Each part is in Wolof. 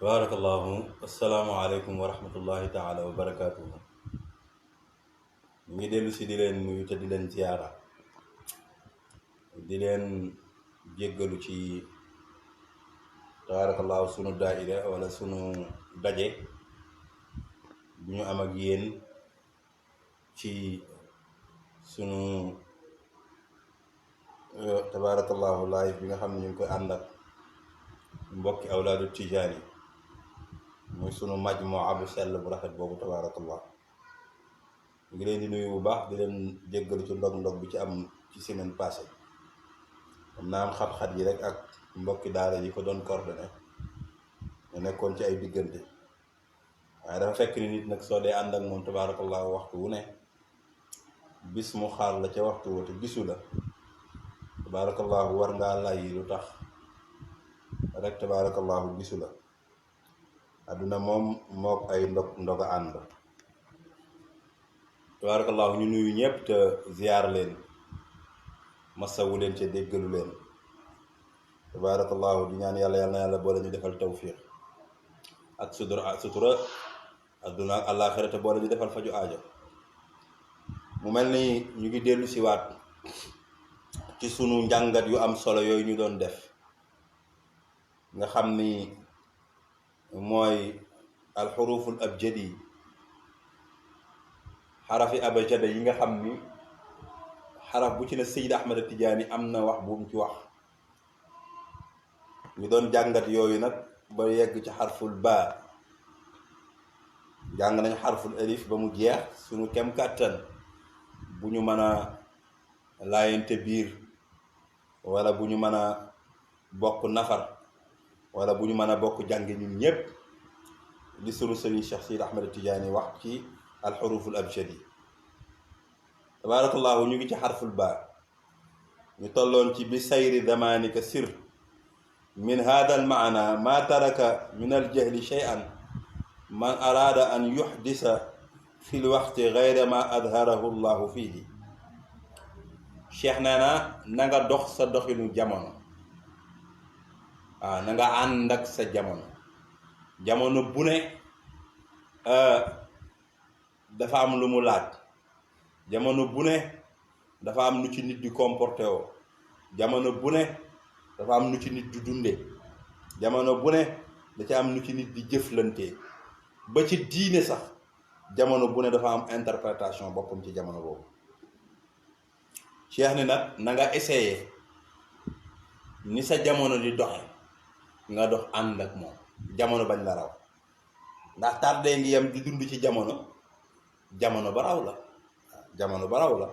Barakallahu. Asalaamaaleykum wa rahmatullahi taala wa barakaatuhu. ñu ngi dellu si di leen nuyu te di leen ziyaara, di leen jéggalu ci tabarakallahu sunu daaira wala sunu daje bu ñu am ak yéen ci sunu tabarakallahu live bi nga xam ne ñu ngi koy ànd ak mbokki awlaadu tijaan yi, muy sunu majmuwa bu sell bu rafet boobu tabarakallah. ñu ngi leen di nuyu bu baax, di leen jéggalu ci ndog-ndog bi ci am ci semaine passée. xam naa am xat-xat yi rek ak mbokki daara yi ko doon coordonné ñu nekkoon ci ay diggante, waaye dafa fekk ni nit nag soo dee ànd ak moom tabarakallah waxtu wu ne bis mu xaar la ca waxtu wo te gisu la tabarakallah war ngaa lay lu tax rek tabarakallahu gisu la. àdduna moom mook ay ndog a ànd tabarakallahu. ñu nuyu ñëpp te ziyaar leen, masawu leen te déggalu leen tabarakallahu. di ñaan yàlla na yàlla boole ñu defal tawfiq ak sutura àdduna ak àllaaxira te boole ñu defal faju aajo. mu mel ni ñu ngi dellu si waat ci sunu njàngat yu am solo yooyu ñu doon def, nga xam ni mooy alxuruful abjadi, xarafi abjada yi nga xam ni xaraf bu ci ne Seyd Ahmad Tijaani am na wax bu mu ci wax. ñu doon jàngat yooyu nag ba yegg ci xarful baa, jàng nañ xarful alif ba mu jeex suñu kem kàttan bu ñu mën a laayante biir, wala bu ñu mën a bokk nafar, wala bu ñu mën a bokk jàngi ñun ñépp li sunu sëriñ Cheikh Seyd Ahmad Tijaani wax ci alxuruful abjadi tabarakallahu. ñu ngi ci xarful baa, ñu tolloon ci bi sayri zamanika sir min hada al maana ma taraka min al jahli shay'an man araada an yuxdisa fi l waxti gayra ma adharahu llahu fihi. cheikh nee na nga dox sa doxinu jamono, waaw na nga ànd ak sa jamono. jamono bu ne dafa am lu mu laaj, jamono bu ne dafa am nu ci nit di comporté woo, jamono bu ne dafa am nu ci nit di dunde, jamono bu ne da ca am nu ci nit di jëflante, ba ci diine sax jamono bu ne dafa am interprétation boppam ci jamono boobu. cheikh ni nag na nga essayé ni sa jamono di doxe nga dox ànd ak moom, jamono bañ la raw. ndax tardé ngi yam di dund ci jamono ba raw la, jamono ba raw la.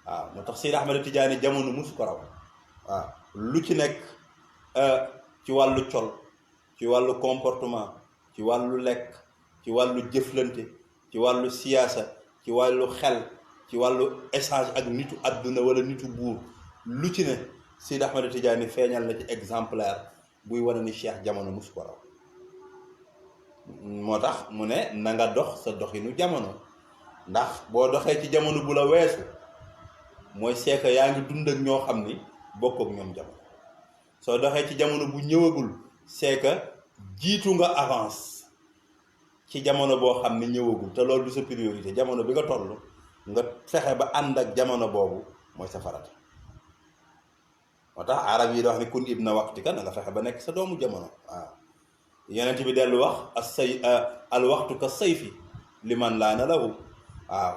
waaw moo tax Seyd Ahmad Tijaani jamono musu ko raw. waaw lu ci nekk ci wàllu col, ci wàllu comportement, ci wàllu lekk, ci wàllu jëflante, ci wàllu siyaasa, ci wàllu xel, ci wàllu échange ak nitu àdduna wala nitu buur, lu ci ne Seyd Ahmad Tijaani feeñal na ci exemplaire buy wane ni cheikh jamono musu ko raw. moo tax mu ne na nga dox sa doxinu jamono, ndax boo doxee ci jamono bu la weesu mooy seeka yaa ngi dund ak ñoo xam ni bokk ak ñoom jamono. soo doxee ci jamono bu ñëwagul seeka jiitu nga avance ci jamono boo xam ni ñëwagul, te loolu du sa priorité. jamono bi nga toll nga fexe ba ànd ak jamono boobu mooy sa farata. moo tax arab yi da wax ni kun ibna waqtika, na nga fexe ba nekk sa doomu jamono. waaw yonent bi dellu wax al waxtu ka sayfi liman laa na lahu. waaw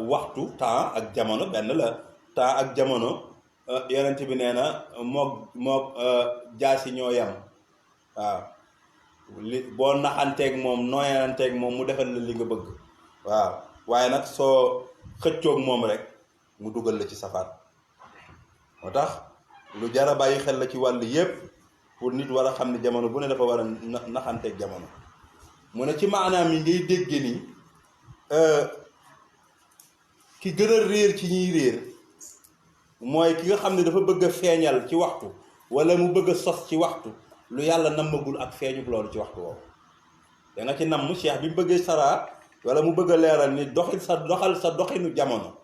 waxtu temps ak jamono benn la. temps ak jamono yonent bi nee na mook jaasi ñoo yam. waaw boo naxanteeg moom, nooyanteeg moom mu defal la li nga bëgg. waaw waaye nag soo xëccoog moom rek mu dugal la ci safaat. moo tax lu jara bàyyi xel la ci wàll yépp pour nit war a xam ne jamono bu ne dafa war a naxanteeg jamono. mu ne ci maanaam yi ngay dégge ni ki gën a réer ci ñiy réer mooy ki nga xam ne dafa bëgg a feeñal ci waxtu, wala mu bëgg a sos ci waxtu lu yàlla nammagul ak feeñu loolu ci waxtu woowu. da nga ci namm cheikh bi mu bëggee saraa wala mu bëgg a leeral ni doxal sa doxinu jamono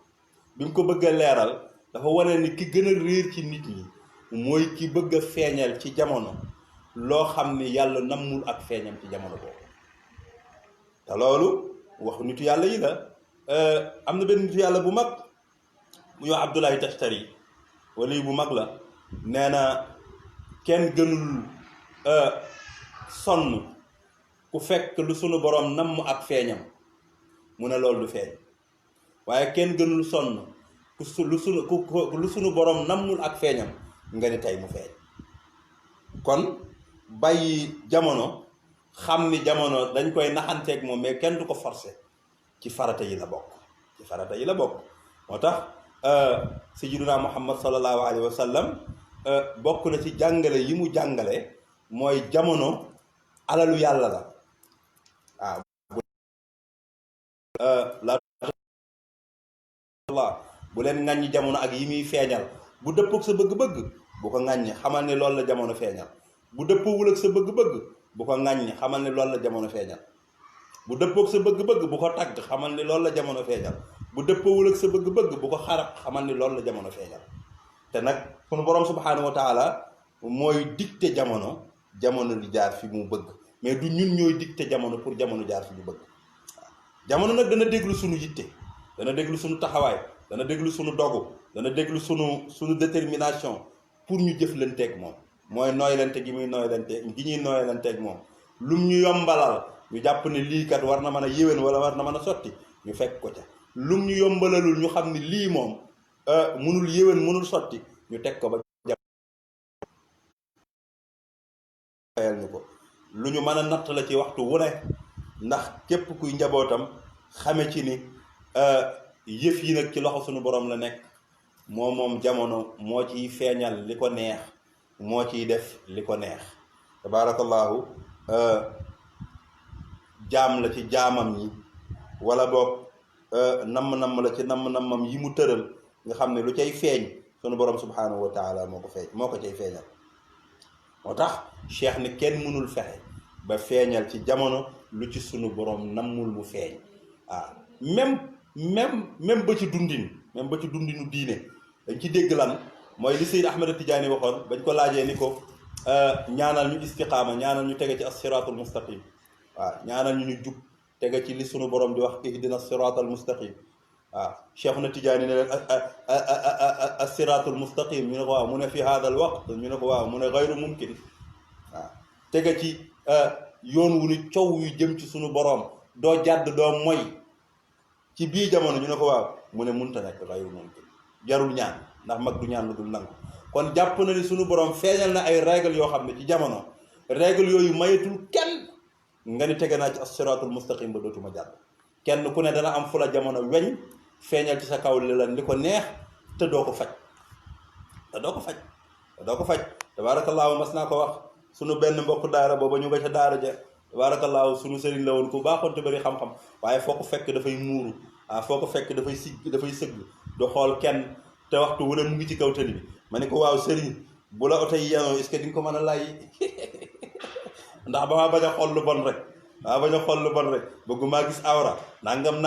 bi mu ko bëgg a leeral dafa wane ni ki gën a réer ci nit ñi mooy ki bëgg a feeñal ci jamono loo xam ni yàlla nammul ak feeñam ci jamono boobu. te loolu wax nitu yàlla yi la. am na benn nitu yàlla bu mag mu yow Abdullahi Tashtari wala bu mag la, nee na kenn gënul sonn ku fekk lu sunu borom namm ak feeñam mu ne loolu du feeñ, waaye kenn gënul sonn lu sunu borom nammul ak feeñam nga ni tey mu feeñ. kon bàyyi jamono xam ni jamono dañ koy naxanteeg moom, mais kenn du ko forcer. ci farata yi la bokk, ci farata yi la bokk. moo tax sayyiduna Muhammad sallallahu alayhi wa sallam bokk na ci jàngale yi mu jàngale mooy jamono alalu yàlla la. waaw bu leen ŋàññi jamono ak yi muy feeñal. bu dëppoog sa bëgg-bëgg bu ko ŋàññi, xamal ne loolu la jamono feeñal. bu dëppoowul ak sa bëgg-bëgg bu ko ŋàññi, xamal ne loolu la jamono feeñal. bu dëppoog sa bëgg-bëgg bu ko tagg, xamal ni loolu la jamono feeñal. bu dëppoowul ak sa bëgg-bëgg bu ko xarab, xamal ni loolu la jamono feeñal. te nag sunu borom subhaanahu wa taala mooy dicté jamono, jamono di jaar fi mu bëgg, mais du ñun ñooy dicté jamono pour jamono jaar fi ñu bëgg. jamono nag dana déglu sunu yitte, dana déglu sunu taxawaay, dana déglu sunu dogu, dana déglu sunu détermination pour ñu jëflanteeg moom. mooy nooylante gi muy nooylante gi ñuy nooylanteeg moom. lum ñu yombalal ñu jàpp ne lii kat war na mën a yéwén wala war na mën a sotti, ñu fekk ko ca. lum ñu yombalalul ñu xam ne lii moom mënul yéwén mënul sotti, ñu teg ko ba jàppal ñu ko. lu ñu mën a natt la ci waxtu wu ne, ndax képp kuy njabootam xame ci ni yëf yi nag ci loxo suñu borom la nekk. moom jamono moo ciy feeñal li ko neex, moo ciy def li ko neex. tabaarakallaahu jaam la ci jaamam yi, wala boog namm la ci nammam yi mu tëral, nga xam ne lu cay feeñ sunu borom subhaanahu wa taala moo ko cay feeñal. moo tax cheikh ni kenn mënul fexe ba feeñal ci jamono lu ci sunu borom nammul mu feeñ. waaw même ba ci dundinu diine dañ ci dégg lan mooy li Seyd Ahmad Tijaani waxoon bañ ko laajee ni ko ñaanal ñu istiqaama, ñaanal ñu tege ci as-siraatul mustaqim. waaw ñaanal ñu jub tege ci li sunu borom di wax ihdina as-siraatal mustaqim. waaw Cheikhuna Tijaani ne leen as-siraatul mustaqim, ñu ne ko waaw, mu ne fi haadal waqt, ñu ne ko waaw, mu ne gayru mumkin. waaw tege ci yoon wu ni coow yu jëm ci sunu borom, doo jàdd doo moy ci bii jamono, ñu ne ko waaw, mu ne munta nekk gayru mumkin. jarul ñaan, ndax mag du ñaan lu dul nangu. kon jàpp na ni sunu borom feeñal na ay règle yoo xam ne ci jamono, règle yooyu mayetul kenn nga ni tege naa ci as-siraatul mustaqim ba dootuma jàdd. kenn ku ne dana am fu la jamono weñ feeñal ci sa kaw li ko neex, te doo ko faj. tabaarakallaahu mas naa ko wax sunu benn mbokk daara booba ñu nga ca daara ja. tabaarakallaahu sunu sëriñ la woon ku baaxoon te bëri xam-xam, waaye foo ko fekk dafay muuru. foo ko fekk dafay sëgg du xool kenn, te waxtu wu ne mu ngi ci kaw tëli bi. ma ne ko waaw sëriñ, bu la oto yi yanoo est-ce que di nga ko mën a lay ndax ba maa bañ a xool lu bon rek bëgguma gis awra nangam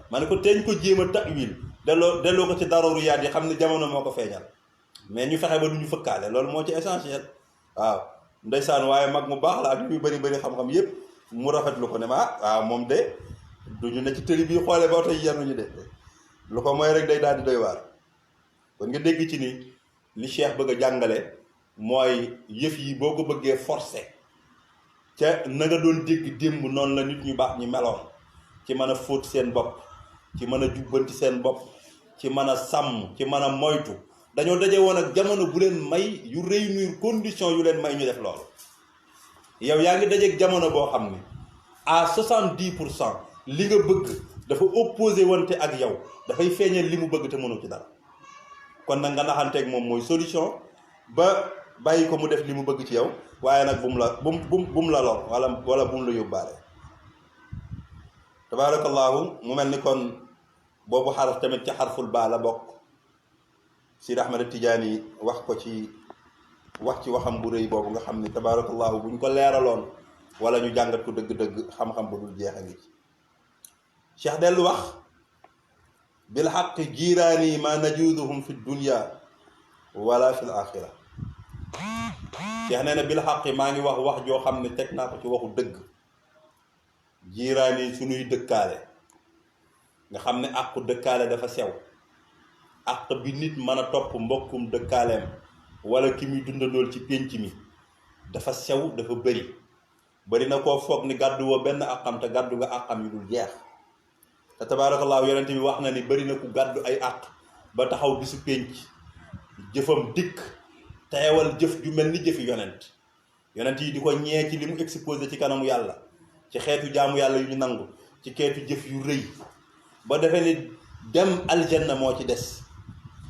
ma ne ko teeñ ko jéem a ta'wil delloo ko ci daruriyaat yi, xam ne jamono moo ko feeñal, mais ñu fexe ba du ñu fëkkaale. loolu moo ci essentiel. waaw ndeysaan, waaye mag mu baax la ak yu bëri xam-xam yëpp mu rafetlu ko ne ma waaw moom de duñu ne ci tëli bii xoolee ba oto yi yanuñu de, lu ko mooy rek day daal di doy waar. kon nga dégg ci ni li cheikh bëgg a jàngale mooy yëf yi boo ko bëggee forcé ca na nga doon dégg démb, noonu la nit ñu baax ñi meloon, ci mën a fóot seen bopp, ci mën a jubbanti seen bopp, ci mën a sàmm, ci mën a moytu. dañoo daje woon ak jamono bu leen may, yu réunir condition yu leen may ñu def loolu. yow yaa ngi dajeeg jamono boo xam ne à 70% li nga bëgg dafa opposé wante ak yow, dafay feeñal li mu bëgg te mënu ci dara. kon nag nga naxanteeg moom mooy solution, ba bàyyi ko mu def li mu bëgg ci yow, waaye nag bu mu la lor wala bu mu la yóbbaale. tabaarakallaahu mu mel ni kon boobu xaraf tamit ci xarful baa la bokk. Sidi Ahmad Tijaani wax ci waxam bu rëy boobu nga xam ni tabaarakallaahu buñ ko leeraloon wala ñu jàngat ko dëgg-dëgg xam-xam bu dul jeex a ngi ci. Cheikh dellu wax bil xaq jiiraani ma najuuduhum fi dunya wala fi l axira. Cheikh nee na bil xaqi maa ngi wax joo xam ne teg naa ko ci waxu dëgg. jiiraani suñuy dëkkaale nga xam ne àqu dëkkaale dafa sew, àq bi nit mën a topp mbokkum dëkkaaleem wala ki muy dundandool ci pénc mi dafa sew, dafa bëri na koo foog ni gàddu woo benn àqam te gàddu nga àqam yu dul jeex. te tabaarakallaahu yonent bi wax na ni bëri na ku gàddu ay àq ba taxaw bisu pénc jëfam dikk teewal jëf ju mel ni jëfi yonent yi di ko ñee ci li mu exposé ci kanamu yàlla, ci xeetu jaamu yàlla yu ñu nangu, ci xeetu jëf yu rëy, ba defee ni dem aljanna moo ci des.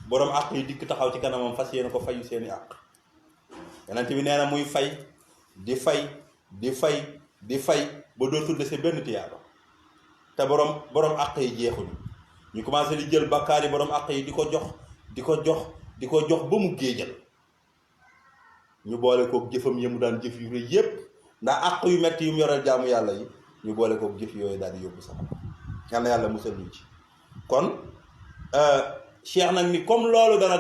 boroom àq yi dikk taxaw ci kanamam fas yéene ko fayu seeni àq. yonent bi nee na muy fay di fay ba dootul dese benn tiyaaba. te boroom àq yi jeexuñu, ñu commencé di jël bakkaar yi boroom àq yi di ko jox ba mu géejal. ñu boole kook jëfam yi mu daan jëf yu rëy yépp, ndax àq yu metti yu mu yoreel jaamu yàlla yi, ñu boole kook jëf yooyu daal di yóbbu sax. yal na yàlla musal ñu ci. kon Cheikh nag ni comme loolu dana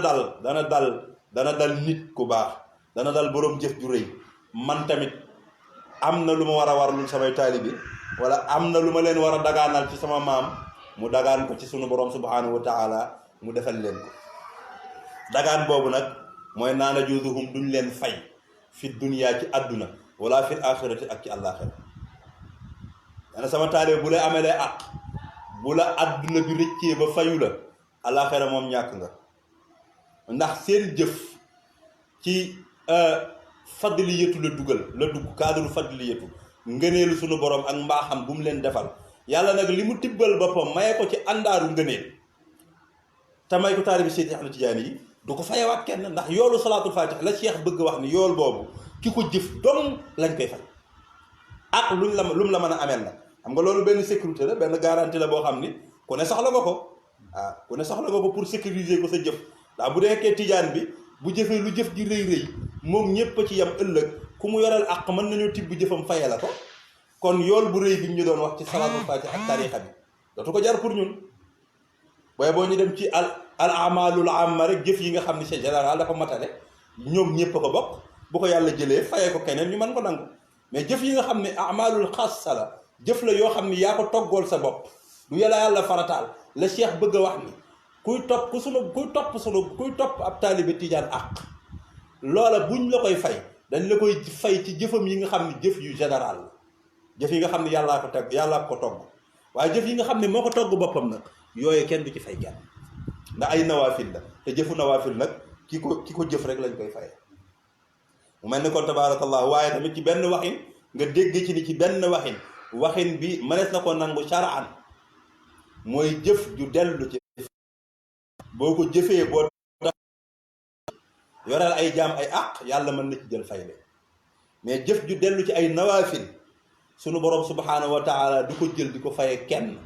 dal nit ku baax, dana dal boroom jëf ju rëy, man tamit am na lu ma war a warlul samay taalibi, wala am na lu ma leen war a dagaanal ci sama maam, mu dagaan ko ci sunu borom subhanahu wa taala, mu defal leen ko. dagaan boobu nag mooy naana juuduhum duñ leen fay fi dunya ci àdduna wala fil axirati ak ci àllaaxira. dana sama taalibi bu lay amelee àq, bu la àdduna bi rëccee ba fayu la, àllaaxira moom ñàkk nga. ndax seen jëf ci fadliyatu la dugg cadre fadliyatu, ngëneelu sunu borom ak mbaaxam bu mu leen defal. yàlla nag li mu tibbal boppam maye ko ci àndaaru ngëneel, te may ko taalibi Cheikh Ahmed Tidiane yi, du ko fayewaat kenn. ndax yoolu salaatul fatih la Cheikh bëgg wax ni yool boobu ki ko jëf dong lañ koy fay, ak lu mu la mën a ameel nag. xam nga loolu benn sécurité la, benn garantie la boo xam ni ku ne soxla nga ko. ku ne soxla nga ko pour sécuriser ko sa jëf. ndax bu deekee tijaan bi bu jëfee lu jëf ji rëy moom ñépp a ci yam ëllëg, ku mu yoreel àq mën nañoo tibb jëfam faye la ko. kon yool bu rëy bi ñu doon wax ci salaatul fatih ak tarixa bi dootu ko jar pour ñun. waaye boo ñu dem ci al amalul amma rek, jëf yi nga xam ni c'est général dafa matale, ñoom ñépp a ko bokk. bu ko yàlla jëlee fayee ko keneen ñu mën ko nangu. mais jëf yi nga xam ne amalul xaasa la, jëf la yoo xam ni yaa ko toggool sa bopp, du yàlla farataal, la Cheikh bëgg a wax ni kuy topp ab taalibe tijaan àq, loola buñ la koy fay dañ la koy fay ci jëfam yi nga xam ne jëf yu général la, jëf yi nga xam ne yàllaa ko togg. waaye jëf yi nga xam ne moo ko togg boppam nag, yooyu kenn du ci fay kenn, ndax ay nawaafil la. te jëfu nawaafil nag ki ko jëf rek lañ koy faye. mu mel ni kon tabaarakallah. waaye tamit ci benn waxin nga dégg ci ni ci benn waxin bi mënees na ko nangu shar'an, mooy jëf ju dellu ci boo ko jëfee boo yoreel ay jaam ay àq, yàlla mën na ci jël fay leen. mais jëf ju dellu ci ay nawaafil, sunu borom subhanahu wa taala du ko jël di ko faye kenn,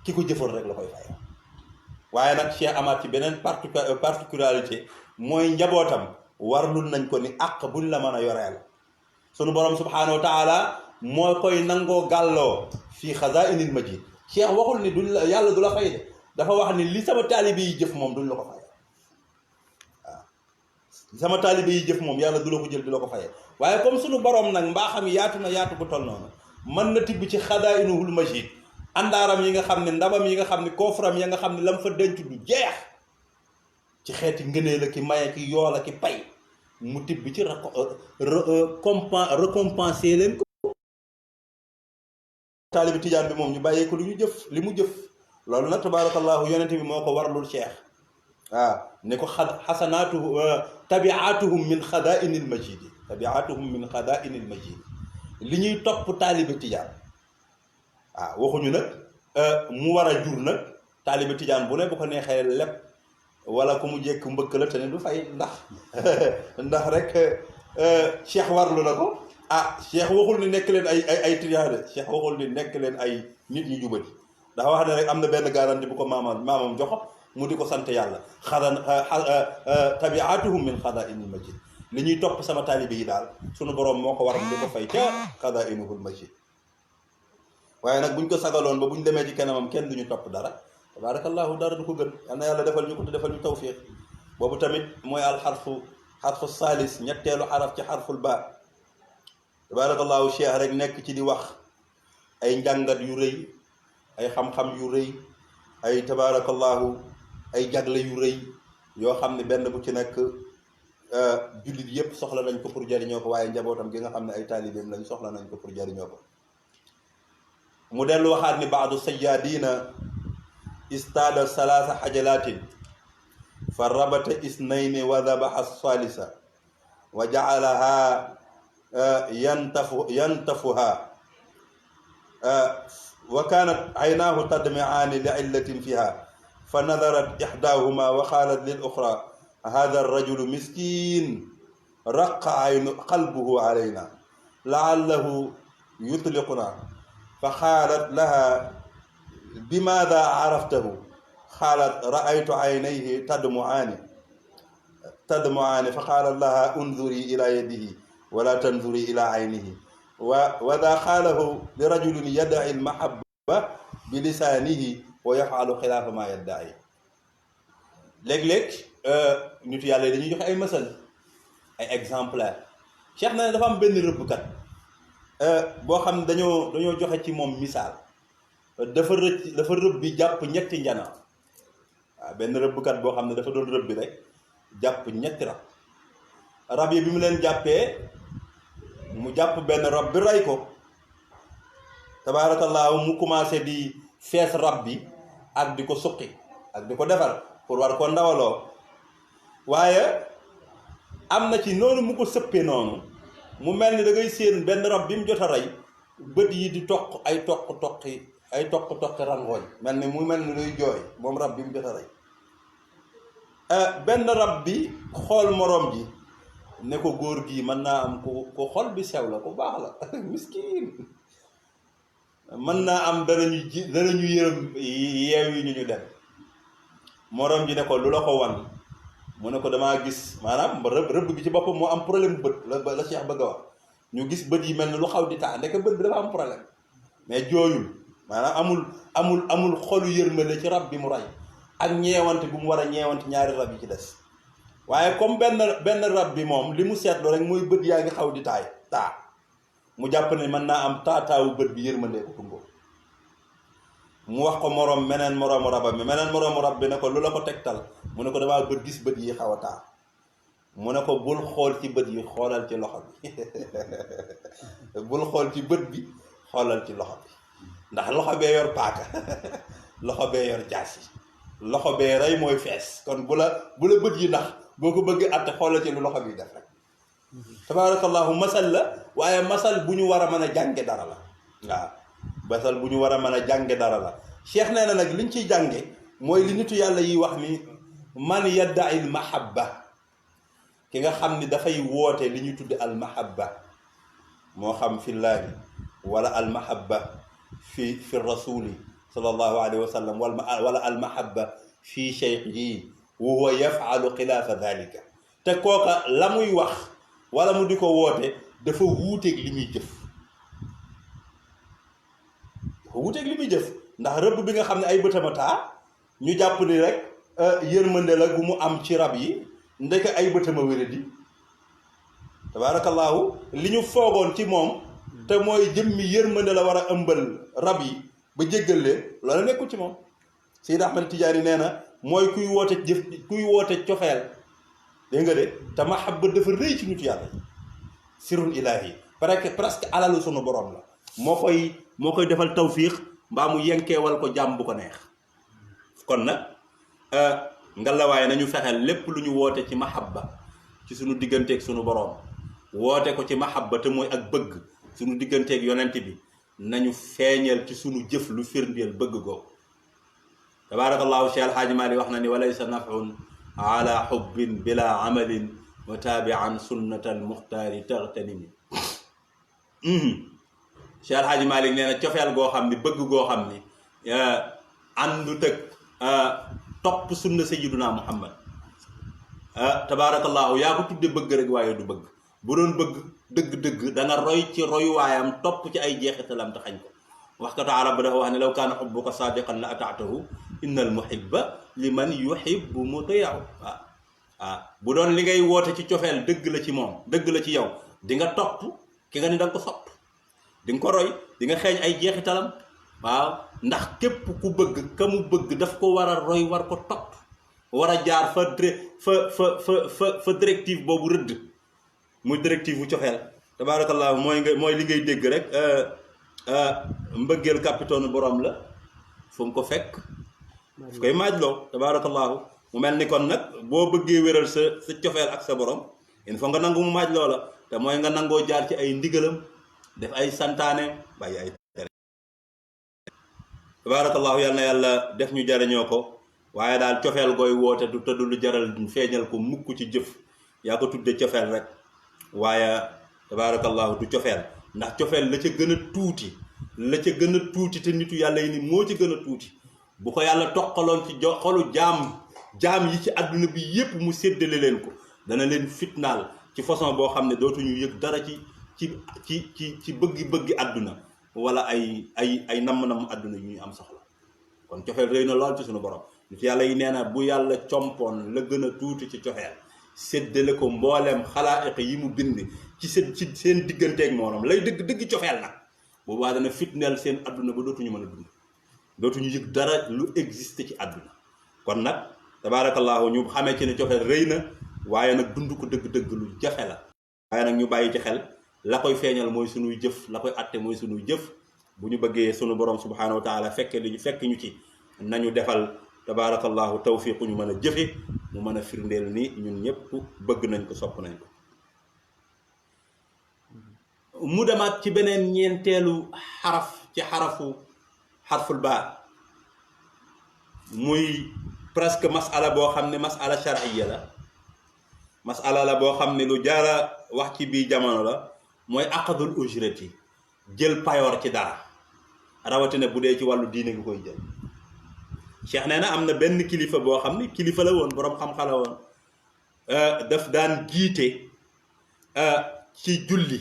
ki ko jëfoon rek la koy faye. waaye nag Cheikh amaat ci beneen particularité, mooy njabootam warlul nañ ko ni àq buñ la mën a yoreel, sunu borom subhanahu wa taala moo koy nangoo gàlloo fii xazaa'inil majid. Cheikh waxul ni yàlla du la fay de, dafa wax ni li sama taalibe yi jëf moom duñ la ko faye. waaw li sama taalibe yi jëf moom yàlla du la ko jël di la ko faye. waaye comme sunu borom nag mbaaxam yaatu na yaatu bu toll noonu, mën na tibb ci xadaa'inul majid, àndaaram yi nga xam ne, ndabam yi nga xam ne, koofram ya nga xam ne lam fa denc du jeex, ci xeeti ngëneel la ki maye ki yoola ki pay, mu tibb ci récompenser leen ko. taalibi tijaan bi moom ñu bàyyee ko li mu jëf. loolu nag tabaarakallahu yonente bi moo ko warlul Cheikh. waaw ne ko xasanaatuhu tabiatuhum min xadaa'inil majidi, li ñuy topp taalibi tijaan. waaw waxuñu nag mu war a jur nag taalibi tijaan bu ne bu ko neexee lépp, wala ku mu jekk mbëkk la te ne du fay, ndax rek Cheikh warlu na ko. Cheikh waxul ni nekk leen ay tijaan de, Cheikh waxul ni nekk leen ay nit ñu jubati. dafa wax ne rek am na benn garantie bu ko maamam joxo, mu di ko sant yàlla. tabiatuhum min xadaa'inil majid, li ñuy topp sama taalibe yi daal sunu borom moo ko waral di ko fay ca xadaa'inul majid. waaye nag buñ ko sagaloon ba buñ demee ci kanamam kenn duñu topp dara, tabaarakallahu dara du ko gën. yal na yàlla defal ñu ko te defal ñu tawfiq. boobu tamit mooy alxarfu xarfu saalis ñetteelu xaraf ci xarful ba tabarakallahu cheikh rek nekk ci di wax ay njàngat yu rëy ay xam-xam yu rëy ay tabarakallahu ay jagle yu rëy yoo xam ne benn bu ci nekk jullit yépp soxla nañ ko pour jariñoo ko waaye njabootam gi nga xam ne ay taalibeem lañ soxla nañ ko pour jariñoo ko mu dellu waxaat ni baadu sayyaadina istaada salaasa xajalatin fa rabata isnayni wa dabaxa salisa wa jacalaha yantafuha wa kaanat aynaahu tadmicaani li illatin fiha fa nadarat ixdaahuma wa qaalat lil uxra hada arrajulu miskin raqa aynu qalbuhu alayna laallahu yutliquna fa qaalat laha bimaada araftahu qaalat raaytu aynayhi tadmuaani fa qaalat laha unzuri ila yadihi wala tanzuri ila aynihi wa daa qaalahu li rajulin yaddaci almahabba bi lisaanihi wa yafalu xilaafa ma yaddaci léeg-léeg nitu yàlla yi dañuy joxe ay masal ay exemplaire cheikh na ne dafa am benn rëbbkat boo xam ne dañoo joxe ci moom misaal dafa rëbb bi jàpp ñetti njana waaw benn rëbbkat boo xam ne dafa doon rëbbi rek jàpp ñetti rab yi bi mu leen jàppee mu jàpp benn rab bi rey ko tabaarakallaahu mu commencé di fees rab bi ak di ko suqi ak di ko defar pour war ko ndawaloo waaye am na ci noonu mu ko sëppee noonu mu mel ni da ngay séen benn rab bi mu jot a rey bët yi di toq ay toq rangooñ mel ni luy jooy moom rab bi mu jot a rey benn rab bi xool moroom ji ne ko góor gii mën naa am ku xol bi sew la ku baax la miskin mën naa am danañu yërëm yeew yi ñu dem moroom ji ne ko lu la ko wan mu ne ko damaa gis maanaam rëbb bi ci boppam moo am problème bët la Cheikh bëgg a wax ñu gis bët yi mel ni lu xaw di taa ndeke bët bi dafa am problème mais jooyul maanaam amul xolu yërmande ci rab bi mu rey ak ñeewante bu mu war a ñeewante ñaari rab yi ci des waaye comme benn rab bi moom li mu seetlu rek mooy bët yaa ngi xaw di taa mu jàpp ne mën naa am taataawu bët bi yërmande ko tumboo mu wax ko meneen moroomu rab bi ne ko lu la ko tegtal mu ne ko damaa gis bët yi xaw a taa mu ne ko bul xool ci bët yi xoolal ci loxo bi bul xool ci bët bi xoolal ci loxo bi ndax loxo bee yor paaka loxo bee yor jaasi loxo bee rey mooy fees kon bu la bët yi ndax boo ko bëgg atte xoolal ci lu loxo bi def rek tabaarakallahu masal la waaye masal bu ñu war a mën a jànge dara la waaw masal bu ñu war a mën a jànge dara la cheikh nee na nag liñ ciy jànge mooy li nitu yàlla yi wax ni man yadda'i al mahabba ki nga xam ni dafay woote li ñu tudde al mahabba moo xam fillaahi wala al mahabba fi rasuli sallallahu alayhi wa sallam wala al mahabba fi cheikhihi wa huwa yafalu xilaafa dalika te kooka la muy wax wala mu di ko woote dafa wuuteeg li muy jëf ndax rëbb bi nga xam ne ay bëtama taa ñu jàpp ni rek yërmande la gu mu am ci rab yi ndeke ay bëtama wéradi tabaarakallaahu li ñu foogoon ci moom te mooy jëmmi yërmande la war a ëmbal rab yi ba jéggal leen loolu nekkul ci moom Seydi Ahmad Tijaani nee na mooy kuy woote cofeel dégg nga de te mahabba dafa rëy ci nit yàlla sirrul ilaahi presque alalu sunu borom la moo koy defal tawfiix mbaa mu yenkeewal ko jàmm bu ko neex kon nag ngallaawaay nañu fexeel lépp lu ñu woote ci mahabba ci sunu digganteeg sunu borom woote ko ci mahabba te mooy ak bëgg sunu digganteeg yonent bi nañu feeñal ci sunu jëf lu firndeel bëgg googu tabaarakallaahu Cheikh Alhaaji Maalik wax na ni walaysa nafun ala xubbin bila amalin wa taabian sunnatal muxtaari taxtanimi Cheikh Alhaaji Maalik nee na cofeel goo xam ni bëgg goo xam ni àndut ak topp sunna sayyiduna Muhammad tabaarakallaahu yaa ko tudde bëgg rek waaye du bëgg bu doon bëgg dëgg-dëgg da nga roy ci royuwaayam topp ci ay jeexitalam te xañ ko waxkatu arab dafa wax ne law kaana xubbuka saadiqan la ataatahu innal muhibba liman yuhibbu mutii'u waaw bu doon li ngay woote ci cofeel dëgg la ci moom dëgg la ci yow di nga topp ki nga ni da nga ko sopp di nga ko roy di nga xeeñ ay jeexitalam waaw ndax képp ku bëgg ka mu bëgg daf ko war a roy war ko topp war a jaar fa directive boobu rëdd muy directive bu cofeel tabaarakallaahu mooy li ngay dégg rek mbëggeel capitaine borom la fu mu ko fekk fu koy maajloo tabaarakallaahu mu mel ni kon nag boo bëggee wéral sa cofeel ak sa borom il faut nga nangu mu maaj loola te mooy nga nangoo jaar ci ay ndigalam def ay santaane bàyyi ay tere tabaarakallaahu yal na yàlla def ñu jariñoo ko waaye daal cofeel gooy woote du tëdd lu jaral feeñal ko mukk ci jëf yaa ko tudde cofeel rek waaye tabaarakallaahu du cofeel ndax cofeel la ca gën a tuuti te nitu yàlla yi ni moo ci gën a tuuti bu ko yàlla toqaloon ci xolu jaam yi ci àdduna bi yépp mu séddale leen ko dana leen fitnaal ci façon boo xam ne dootuñu yëg dara ci bëggi àdduna wala ay namm-namm àdduna yu ñu am soxla kon cofeel rëy na lool ci suñu borom nit yàlla yi nee na bu yàlla compoon la gën a tuuti ci cofeel séddale ko mbooleem xalaa'iq yi mu bind ci seen digganteeg moom lay dëgg cofeel nag boobaa dana fitneel seen àdduna ba dootuñu mën a dund dootuñu yëg dara lu existe ci àdduna kon nag tabaarakallaahu ñu xamee ci ne cofeel rëy na waaye nag dund ko dëgg-dëgg lu jafe la waaye nag ñu bàyyi ci xel la koy feeñal mooy sunuy jëf la koy atte mooy sunuy jëf bu ñu bëggee sunu borom subhaanahu wa taala fekk ñu ci nañu defal tabaarakallaahu tawfiiqu ñu mën a jëfe mu mën a firndeel ni ñun ñëpp bëgg nañ ko sopp nañ ko mu demaat ci beneen ñeenteelu xaraf ci xarful baa muy presque masala boo xam ne masala shar'iyya la masala la boo xam ne lu jaara wax ci bii jamono la mooy aqdul ujrati jël payoor ci dara rawatina bu dee ci wàllu diine gi koy jël cheikh nee na am na benn kilifa boo xam ne kilifa la woon boroom xam-xam la woon daf daan jiite ci julli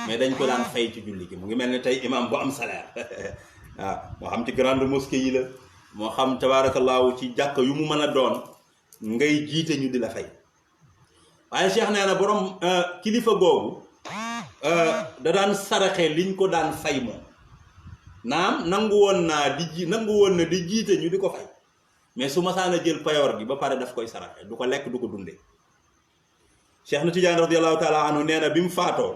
mais dañ ko daan fay ci julli gi mu ngi mel ne tey imam bu am salaire waaw moo xam ci grande mosquée yi la moo xam tabaarakallaahu ci jàkk yu mu mën a doon ngay jiite ñu di la fay waaye cheikh nee na borom kilifa googu da daan saraxe liñ ko daan fay moom naam nangu woon na di jiite ñu di ko fay mais su masaana jël payoor gi ba pare daf koy saraxe du ko lekk du ko dunde cheikh na Tijaan radiyallahu taala anhu nee na bi mu faatoo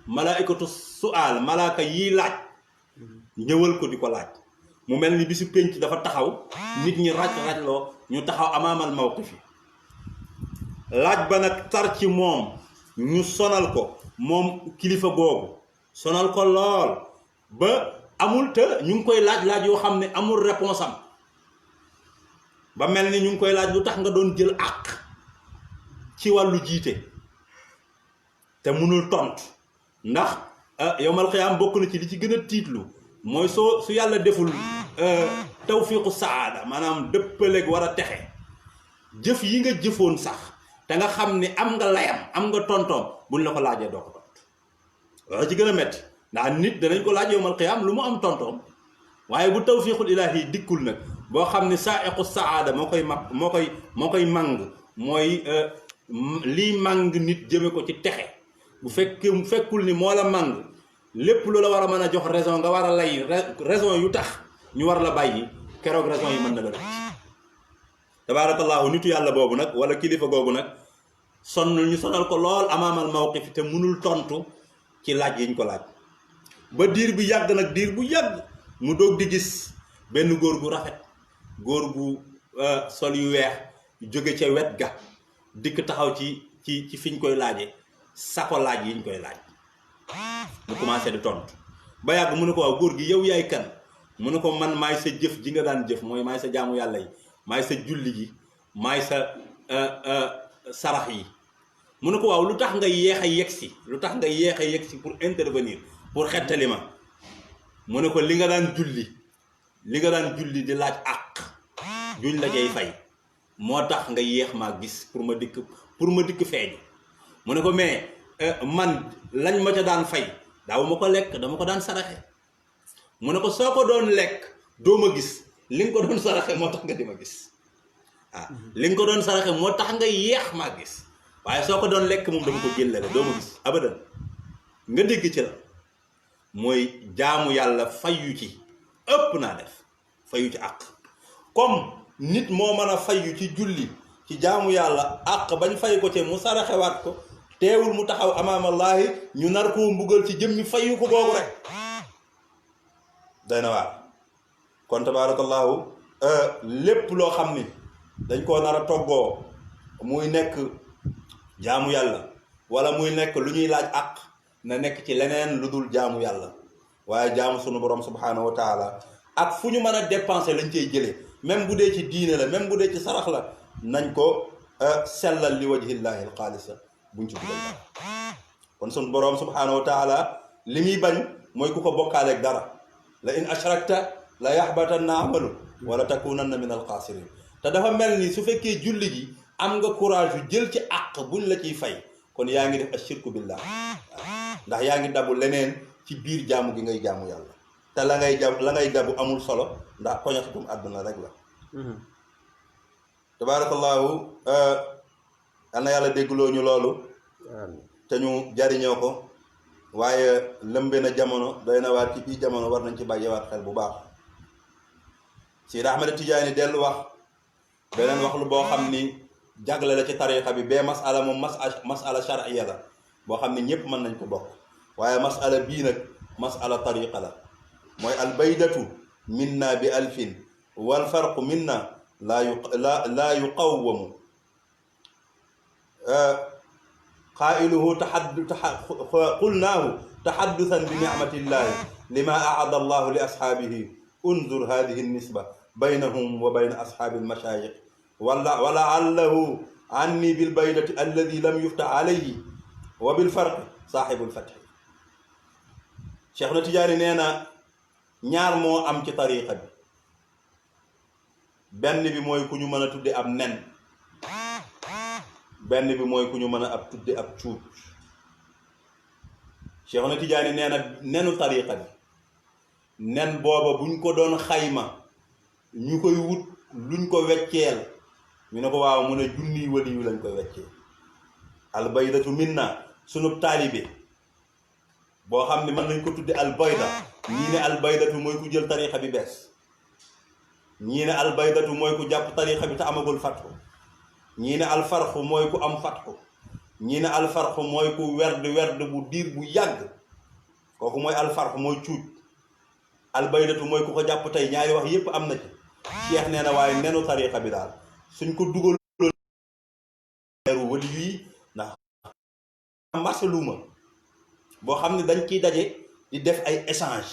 malaikatu su'aal malaaka yiy laaj ñëwal ko di ko laaj mu mel ni bisu pénc dafa taxaw nit ñi raj-rajloo ñu taxaw amaamal mawqifi laaj ba nag tar ci moom ñu sonal ko moom kilifa googu sonal ko lool ba amul te ñu ngi koy laaj yoo xam ne amul réponse am ba mel ni ñu ngi koy laaj lu tax nga doon jël àq ci wàllu jiite te mënul tontu ndax yawmal qiyaam bokk na ci li ci gën a tiitlu mooy su yàlla deful tawfiiqu saada maanaam dëppaleeg war a texe jëf yi nga jëfoon sax te nga xam ne am nga layam am nga tontoom buñ la ko laajee doo ko tontu loolu ci gën a métti ndax nit danañ ko laaj yawmal qiyaam lu mu am tontoom waaye bu tawfiiqul ilaahi dikkul nag boo xam ne saa'iqu saada moo koy màng mooy lii màng nit jëme ko ci texe bu fekkul ni moo la màng lépp lu la war a mën a jox raison nga war a lay raison yu tax ñu war la bàyyi keroog raison yi mën na la rëcc tabaarakallaahu nitu yàlla boobu nag wala kilifa googu nag ñu sonal ko lool amaamal mawqif te mënul tontu ci laaj yiñ ko laaj ba diir bu yàgg mu doog di gis benn góor gu rafet góor gu sol yu weex jóge ca wet ga dikk taxaw ci fiñ koy laaje sako laaj yiñ koy laaj mu commencé di tontu ba yàgg mu ne ko waaw góor gi yow yaay kan mu ne ko man maay sa jëf ji nga daan jëf mooy maay sa jaamu yàlla yi maay sa julli gi maay sa sarax yi mu ne ko waaw lu tax nga yéex a yegsi pour intervenir pour xettali ma mu ne ko li nga daan julli di laaj àq juñ la jay fay moo tax nga yéex maa gis pour ma dikk feeñu mu ne ko mais man lañ ma ca daan fay daaw ma ko lekk dama ko daan saraxe mu ne ko soo ko doon lekk doo ma gis li nga ko doon saraxe moo tax nga di ma gis li nga ko doon saraxe moo tax nga yeex maa gis waaye soo ko doon lekk moom dama ko jëllale doo ma gis abadan nga dégg ci la mooy jaamu yàlla fayu ci ëpp naa def fayu ci àq comme nit moo mën a fayu ci julli ci jaamu yàlla àq bañ fay ko ci mu saraxewaat ko teewul mu taxaw amaamallaahi ñu nar koo mbugal ci jëmmi fayu ko googu rek day na waar kon tabaarakallaahu lépp loo xam ni dañ koo nar a toggoo muy nekk jaamu yàlla wala muy nekk lu ñuy laaj àq na nekk ci leneen lu dul jaamu yàlla waaye jaamu sunu borom subhaanahu wa taala ak fu ñu mën a dépenser lañ cey jëlee même bu dee ci diine la même bu dee ci sarax la nañ ko sellal li wajhillahi alxaalisa buñ ci dugal kon sunu borom subhaanahu wa taala li muy bañ mooy ku ko bokkaaleeg dara la in ashrakta la yaxbatanna amalu wala takunanna min alxaasirin te dafa mel ni su fekkee julli gi am nga courage yu jël ci àq buñ la ciy fay kon yaa ngi def ashirku billah ndax yaa ngi dabu leneen ci biir jaamu gi ngay jaamu yàlla te la ngay dabu amul solo ndax koñasatum àdduna rek la tabaarakallaahu yal na yàlla déggloo ñu loolu te ñu jariñoo ko waaye lëmbe na jamono doy na waat ci bii jamono war nañ ci bàyyiwaat xel bu baax Seydi Ahmad Tijaani dellu wax beneen wax lu boo xam ni jagle la ci tariqa bi bee masala moom masala shar'iyya la boo xam ne ñépp mën nañ ko bokk waaye masala bii nag masala tariqa la mooy albaydatu minna bi alfin wal farqu minna laa yuqawwamu qaa'iluhu qulnaahu taxaddusan bi nicmatillahi lima aada allahu li ashaabihi unzur hadihi nisba baynahum wa bayna ashaabi almashaayix walaallahu anni bilbaydati alladi lam yufta alayhi wa bilfarqi saaxibul fatxi Cheikh na Tijaani nee na ñaar moo am ci tariqa bi benn bi mooy ku ñu mën a tudde ab nen benn bi mooy ku ñu mën a ab tudde ab cuuj Cheikh na Tijaani nee na nenu tariqa bi nen booba buñ ko doon xayma ñu koy wut luñ ko wecceel ñu ne ko waaw mu ne junniy wali yu lañ koy weccee albaydatu minna sunub taalibe boo xam ne mën nañ ko tudde albayda ñii ne albaydatu mooy ku jël tariqa bi bees ñii ne albaydatu mooy ku jàpp tariqa bi te amagul fatxu ñii ne alfarxu mooy ku am fatxu ñii ne alfarxu mooy ku werd bu diir bu yàgg kooku mooy alfarxu mooy cuuj albaydatu mooy ku ko jàpp tey ñaari wax yépp am na ci Cheikh nee na waaye nenu tariqa bi daal suñ ko dugal leeru wali yi ndax marché luuma boo xam ne dañ ciy daje di def ay échange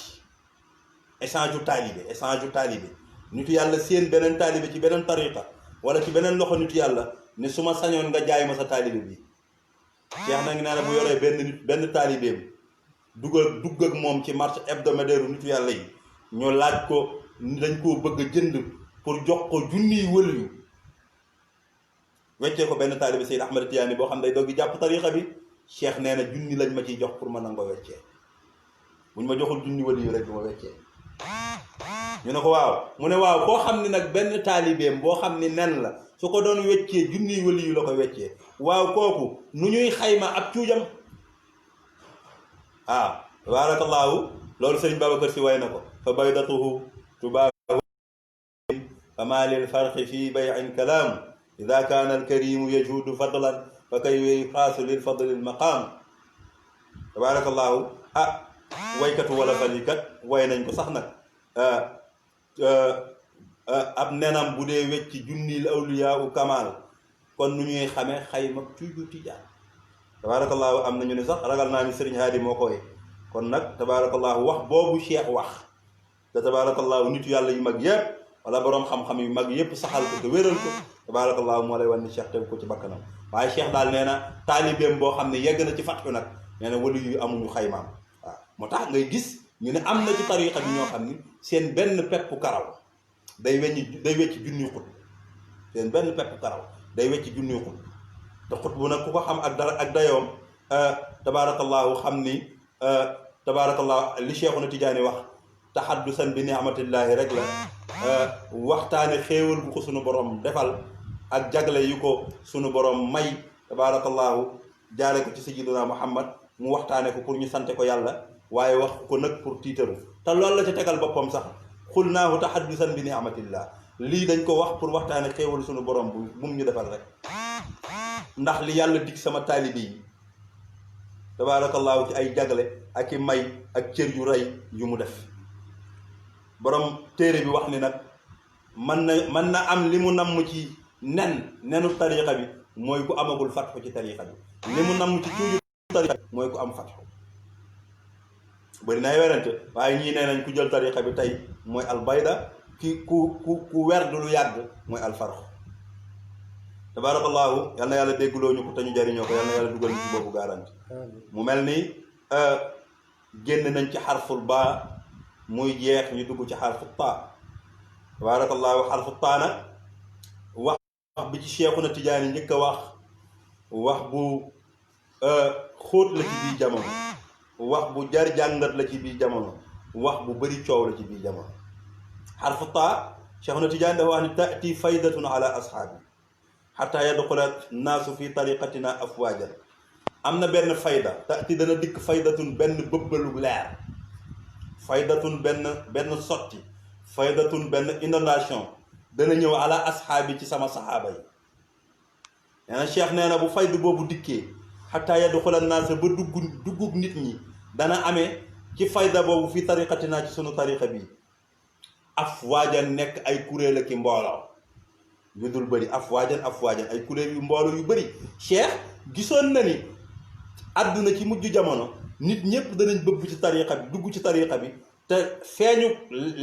yu taalibe nitu yàlla seen beneen taalibe ci beneen tariqa wala ci beneen loxo nitu yàlla ne su ma sañoon nga jaay ma sa taalibe bi Cheikh na ngi nee na bu yoree benn taalibeem dugg ak moom ci marché hebdomadaire nitu yàlla yi ñu laaj ko dañ koo bëgg a jënd pour jox ko junniy wëliyu weccee ko benn taalibe Seydi Ahmad Tijaani boo xam day doggi jàpp tariqa bi Cheikh nee na junni lañ ma ciy jox pour ma nangoo weccee buñ ma joxul junni wëliyu rek du ma weccee ñu ne ko waaw mu ne waaw koo xam ne nag benn taalibeem boo xam ne nen la su ko doon weccee junniy wëliyu la ko weccee waaw kooku nu ñuy xayma ab cuujam tabaarakallaahu loolu sëriñ Babacar Si way na ko fa baydatuhu tubaahu fama lil farqi fi bay'in kalaamu ida kaana alkarimu yajuudu fadlan fa kay yuqaasu lil fadli almaqaam tabaarakallaahu waykatu wala falikat way nañ ko sax nag ab nenam bu dee wecc junnil awliyaa u kamaal kon nu ñuy xamee xayma cuuju tijaan tabaarakallaahu am nañu ne sax ragal naa ni sëriñ Haadi moo ko way kon nag tabaarakallaahu wax boobu Cheikh wax te tabaarakallaahu nitu yàlla yu mag yépp wala boroom xam-xam yu mag yépp saxal ko te wéral ko tabaarakallaahu moo lay wan ni Cheikh teg ko ci bakkanam waaye Cheikh daal nee na taalibeem boo xam ne yegg na ci fatxu nag nee na wali yu amuñu xaymaam waaw moo tax ngay gis ñu ne am na ci tariqa bi ñoo xam ni seen benn pepp karaw day wecc junniy xut seen benn pepp karaw day wecc junniy xut te xut bu nag ku ko xam ak dara ak dayoom tabaarakallaahu xam ni tabaarakallaahu li Cheikhuna Tijaani wax taxaddusan bi ni'matillahi rek la waxtaane xéewal bu ko sunu borom defal ak jagle yu ko sunu borom may tabarakallahu jaare ko ci sayyidina Muhammad mu waxtaane ko pour ñu sante ko yàlla waaye wax ko nag pour tiitaru te loolu la ca tegal boppam sax xulnaahu taxaddusan bi ni'matillah lii dañ ko wax pour waxtaane xéewal sunu borom bu mum ñu defal rek ndax li yàlla dig sama taalibe yi tabaarakallaahu ci ay jagle ak i may ak cër yu rëy yu mu def borom téere bi wax ni nag mën na am li mu namm ci nenu tariqa bi mooy ku amagul fatxu ci tariqa bi li mu namm ci tuuju tariqa bi mooy ku am fatxu bëri nay werante waaye ñii nee nañ ku jël tariqa bi tey mooy albayda ku werd lu yàgg mooy alfarxu tabaarakallaahu yal na yàlla déggloo ñu ko te ñu jariñoo ko yal na yàlla dugal ñu ci boobu garanti mu mel ni génn nañ ci xarful baa muy jeex ñu dugg ci xarfu taa tabaarakallaahu xarfu taa nag wax bi ci Cheikhuna Tijaani njëkk a wax bu xóot la ci biir jamono wax bu jar jàngat la ci biir jamono wax bu bëri coow la ci biir jamono xarfu taa Cheikhuna Tijaani dafa wax ni taati faydatun ala ashaabi xataa yadxula naasu fi tariqatina afwaajan am na benn fayda taati dana dikk faydatun benn bëbbalu leer faydatun benn sotti faydatun benn inondation dana ñëw ala ashaabi ci sama saxaaba yi nee na cheikh nee na bu faydu boobu dikkee xataa yadxula naasa ba duggug nit ñi dana amee ci fayda boobu fi tariqatina ci sunu tariqa bi afwaajan nekk ay kuréel ak i mbooloo yu dul bëri afwaajan ay kuréel yu mbooloo yu bëri cheikh gisoon na ni àdduna ci mujj jamono nit ñëpp danañ bëgg ci tariqa bi dugg ci tariqa bi te feeñu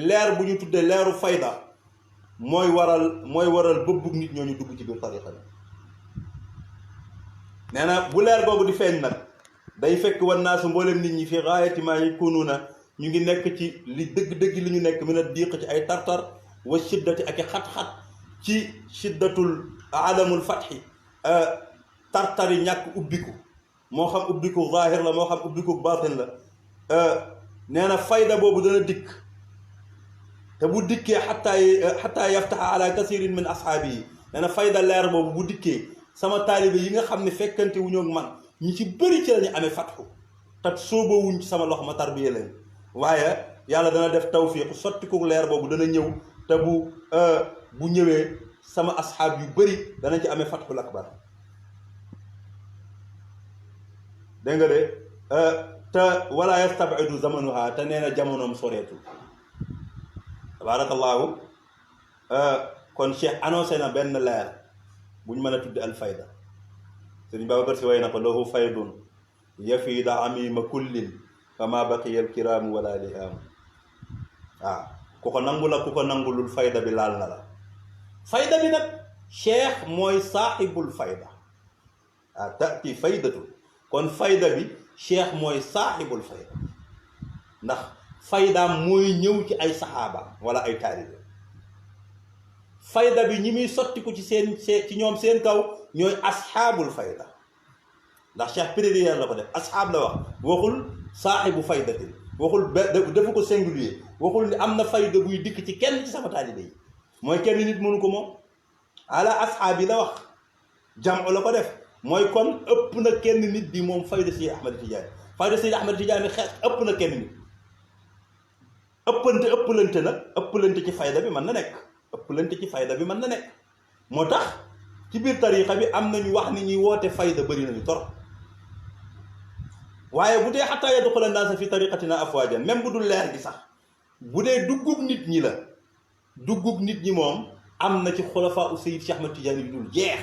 leer bu ñu tuddee leeru fayda mooy waral bëbbug nit ñooñu dugg ci biir tariqa bi nee na bu leer boobu di feeñ nag day fekk wan naa su mboolem nit ñi fi gaayati maa yakunuuna ñu ngi nekk ci li dëgg-dëgg li ñu nekk mën a diiq ci ay tartar wa shiddati ak i xat-xat ci shiddatul alamul fatxi tartari ñàkk ubbiku moo xam ubbiku zaahir la moo xam ubbiku baatin la nee na fayda boobu dana dikk te bu dikkee xataa yaftaxa ala kasirin min ashaabi yi nee na fayda leer boobu bu dikkee sama taalibe yi nga xam ne fekkante wu ñoo ak man ñi ci bëri ci lañu amee fatxu te sóobawuñ ci sama loxo ma tarbiya leen waaye yàlla dana def tawfiq sotti ko leer boobu dana ñëw te bu ñëwee sama asxaab yu bëri danañ ci amee fatxul akbar dégg nga de te wala yastabidu zamanuha te nee na jamonoom soreetul tabaarakallaahu kon cheikh annoncé na benn leer bu ñu mën a tudde alfayda sëriñ Babacar Si way na ko lahu faydun yafiida amima kullin fama baqiya alkiraamu wala lihaamu waaw ku ko nangu la ku ko nangulul fayda bi laal na la fayda bi nag cheikh mooy saaxibul fayda waaw taati faydatu kon fayda bi cheikh mooy saaxibul fayda ndax faydaam mooy ñëw ci ay saxaaba wala ay taalibe fayda bi ñi muy sottiku ci ñoom seen kaw ñooy asxaabul fayda ndax cheikh pluriel la ko def asxaab la wax waxul saaxibu faydatin waxul defu ko singulier waxul ni am na fayda buy dikk ci kenn ci sama taalibe yi mooy kenn nit mënu ko moom ala asxaab yi la wax jamu la ko def mooy kon ëpp na kenn nit bi moom fayda Seydi Ahmad Tidiane fayda Seydi Ahmad Tidiane xeex ëpp na kenn nit ëppalante ci fayda bi mën na nekk ëppalante ci fayda bi mën na nekk moo tax ci biir tariqa bi am nañu wax ni ñuy woote fayda bëri nañu torop waaye bu dee xataa yadxula naasa fi tariqatina afwaajan même bu dul leer gi sax bu dee duggug nit ñi la duggug nit ñi moom am na ci xulafaa u Seydi Cheikh Ahmad Tidiane yu dul jeex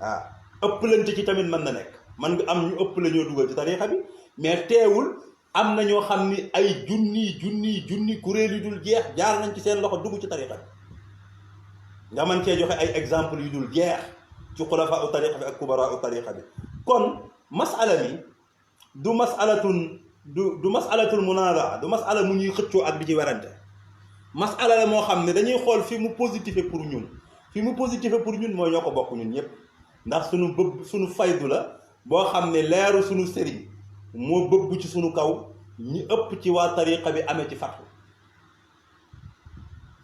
waaw ëppalante ci tamit mën na nekk man nga am ñu ëpp la ñoo dugal ci tariqa bi mais teewul am na ñoo xam ni ay junni kuréel yu dul jeex jaar nañ ci seen loxo dugg ci tariqa bi nga mën cee joxe ay exemple yu dul jeex ci xulafaa u tariqa bi ak kubaraa u tariqa bi kon masala mi du masalatul munaada du masala mu ñuy xëccoo ak di ci werante masala la moo xam ne dañuy xool fi mu positif pour ñun mooy ñoo ko bokk ñun ñëpp ndax suñu faydu la boo xam ne leeru suñu sëriñ moo bëgg ci suñu kaw ñi ëpp ci waa tariqa bi amee ci fatxu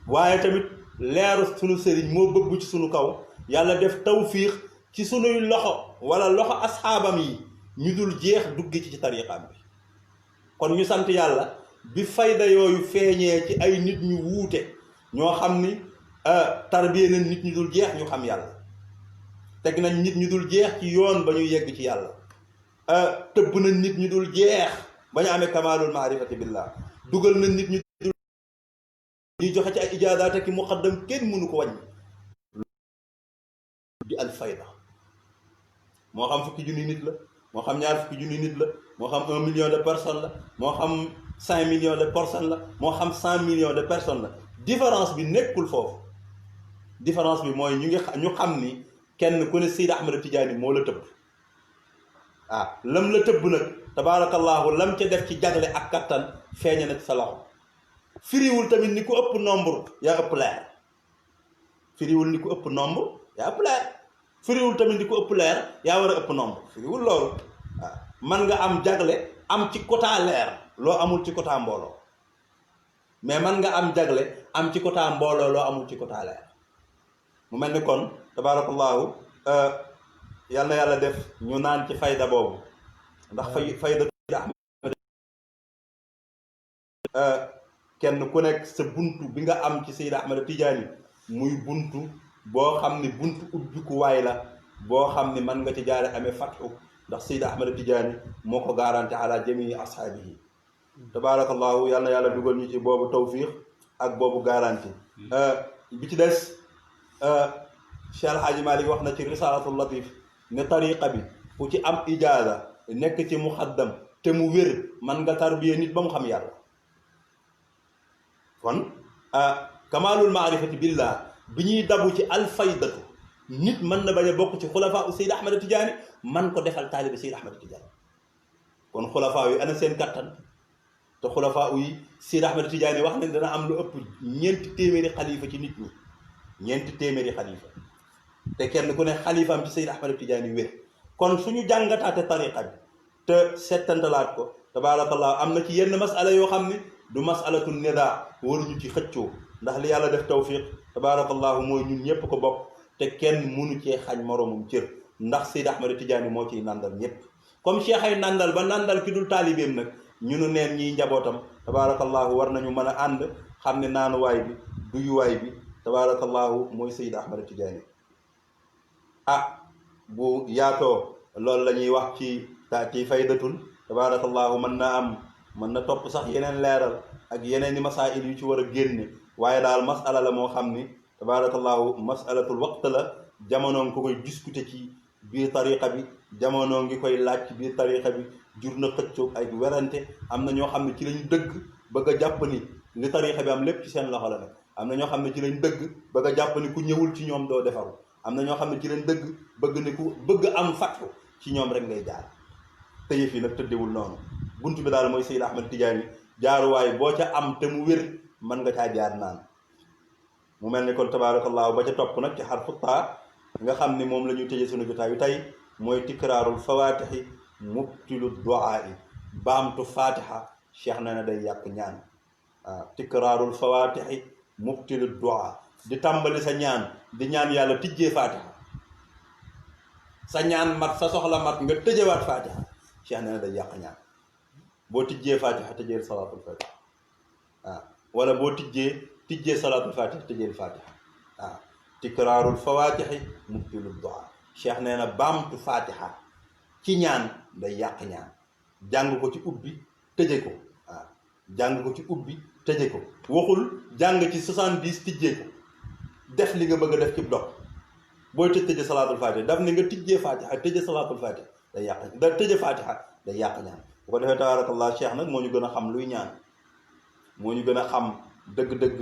waaye tamit leeru sunu sëriñ moo bëgg ci sunu kaw yàlla def tawfiix ci sunuy loxo wala loxo asxaabam yi ñu dul jeex dugg ci tariqaam bi. kon ñu sant yàlla bi fayda yooyu feeñee ci ay nit ñu wuute ñoo xam ni tarbiya nañ nit ñu dul jeex ñu xam yàlla, teg nañ nit ñu dul jeex ci yoon ba ñu yegg ci yàlla, tëbb nañ nit ñu dul jeex ba ñu amee kamaalul maarifati billah, dugal nañ nit ñu dul ñuy joxe ci ay ijaazaat ak muqaddam kenn mënu ko wàññi. di al fayda moo xam fukki junni nit la, moo xam ñaar fukki junni nit la, moo xam 1 million de personnes la, moo xam 5 millions de personnes la, moo xam 100 millions de personnes la. différence bi nekkul foofu. différence bi mooy ñu xam ni kenn ku ne Seydi Ahmad Tijaani moo la tëbb. lam la tëbb nag tabaarakallaahu lam ca def ci jagle ak kattan feeñe na ci sa loxo. firiwul tamit ni ku ëpp nombre yaa ëpp leer. firiwul ni ku ëpp nombre yaa ëpp leer. firiwul tamit ni ku ëpp leer yaa war a ëpp nombre. firiwul loolu. man nga am jagle am ci quota leer loo amul ci quota mbooloo, mais man nga am jagle am ci quota mbooloo loo amul ci quota leer. mu mel ni kon tabaarakallaahu yal na yàlla def ñu naan ci fayda boobu, ndax fayda kenn ku nekk sa buntu bi nga am ci Seydi Ahmad Tijaani muy buntu boo xam ni buntu ubbikuwaay la boo xam ni man nga ci jaare amee fatxu, ndax Seydi Ahmad Tijaani moo ko garanti ala jamii ashaabihi. tabaarakallaahu yal na yàlla dugal ñu ci boobu tawfiix ak boobu garanti. bi ci des Cheikh El Hadji Malick wax na ci Risaalatul Latif ne tariqa bi ku ci am ijaaza nekk ci muxaddam te mu wér man nga tarbiya nit ba mu xam yàlla. kon kamaalul maarifati billah bi ñuy dabu ci alfaydatu nit mën na bañ a bokk ci xulafaa u Seydi Ahmad Tijaani man ko defal taalibe Seydi Ahmad Tijaani. kon xulafaa yi ana seen kattan te xulafaa yi Seydi Ahmad Tijaani wax nañ dana am lu ëpp 4 téeméeri xalifa ci nit ñi. 4 téeméeri xalifa te kenn ku ne xalifaam ci Seydi Ahmad Tijaani wér. kon suñu jàngataate tariqa bi te settantalaat ko tabaarakallah am na ci yenn masala yoo xam ne du masalatu nida waruñu ci xëccoo, ndax li yàlla def tawfiq tabaarakallahu mooy ñun ñëpp ko bokk te kenn mënu cee xañ moroomum cër, ndax Seydi Ahmad Tijaani moo ciy nandal ñëpp. comme cheikh ay nandal ba nandal ki dul taalibeem nag ñunu neen ñiy njabootam tabaarakallahu war nañu mën a ànd xam ne naanuwaay bi duyuwaay bi tabaarakallaahu mooy Seydi Ahmad Tijaani. bu yaatoo loolu la ñuy wax ci faydatul tabaarakallaahu mën na topp sax yeneen leeral ak yeneen i masaa'il yu ci war a génne, waaye daal masala la moo xam ni tabaarakallaahu masalatul waqt la. jamono ngi ko koy discuter ci biir tariqa bi, jamono ngi koy laaj ci biir tariqa bi, jur na xëccoo ay werante. am na ñoo xam ne ci lañu dëgg bëgg a jàpp ni li tariqa bi am lépp ci seen loxo la nag. am na ñoo xam ne ci lañ dëgg bëgg a jàpp ni ku ñëwul ci ñoom doo defaru. am na ñoo xam ne ci lañ dëgg bëgg am fattu ci ñoom rek ngay jaar. te yëf yi nag tëddewul noonu. bunt bi daal mooy Seydi Ahmad Tijaani jaaruwaay boo ca am te mu wér mën nga caa jaar naan. mu mel ni kon tabaarakallaahu ba ca topp nag ci xarfu taa nga xam ni moom la ñu tëjee sunu jotaay yu tey mooy tikraarul fawaatixi mubtilu duaa yi. baamtu faatixa cheikh na day yàq ñaan. tikraarul fawaatixi mubtilu duaa di tàmbali sa ñaan di ñaan yàlla tijjee faatixa, sa ñaan mat sa soxla mat nga tëjewaat faatixa cheikh na day yàq ñaan. boo tijjee faatixa tëjeel salaatul faatixa wala boo tijjee salaatul faatixa tëjeel faatixa. tikraarul fawaatixi mubtilu duaa cheikh nee na baamtu faatixa ci ñaan day yàq ñaan. jàng ko ci ubbi tëje ko. jàng ko ci ubbi tëje ko. waxul jàng ci 70 tijjee ko def li nga bëgg a def ci dox. booy tëje salaatul faatixa daf ne nga tijjee faatixa tëje salaatul faatixa day yàq tëje faatixa day yàq ñaan. bu ko defee tabaarakallah cheikh nag moo ñu gën a xam luy ñaan, moo ñu gën a xam dëgg-dëgg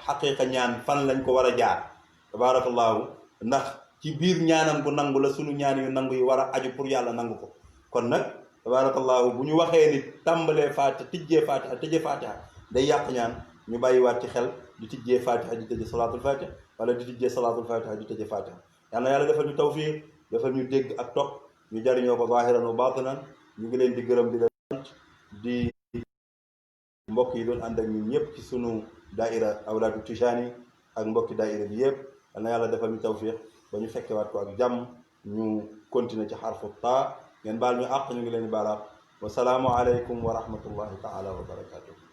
xaqiiqa ñaan fan lañ ko war a jaar tabaarakallahu, ndax ci biir ñaanam bu nangu la sunu ñaan yu nangu yi war a aju pour yàlla nangu ko. kon nag tabaarakallahu bu ñu waxee ni tàmbalee faatixa tijjee faatixa tëje faatixa day yàq ñaan, ñu bàyyiwaat ci xel di tijjee faatixa di tëje salaatul faatixa wala di tijjee salaatul faatixa di tëje faatixa. yal na yàlla defal ñu tawfiq, defal ñu dégg ak topp, ñu jariñoo ko zaahiran wa baatinan. ñu ngi leen di gërëm di leen sant di mbokk yi doon ànd ak ñun ñëpp ci sunu daaira awlaadu Tijani ak mbokki daaira bi yëpp yal na yàlla defal ñu tawfiq ba ñu fekkewaat ko ak jàmm ñu continuer ci xarfu taa ngeen baal ñu àq ñu ngi leen di baal àq wa salaamu aleykum wa rahmatullahi taala wa barakatuh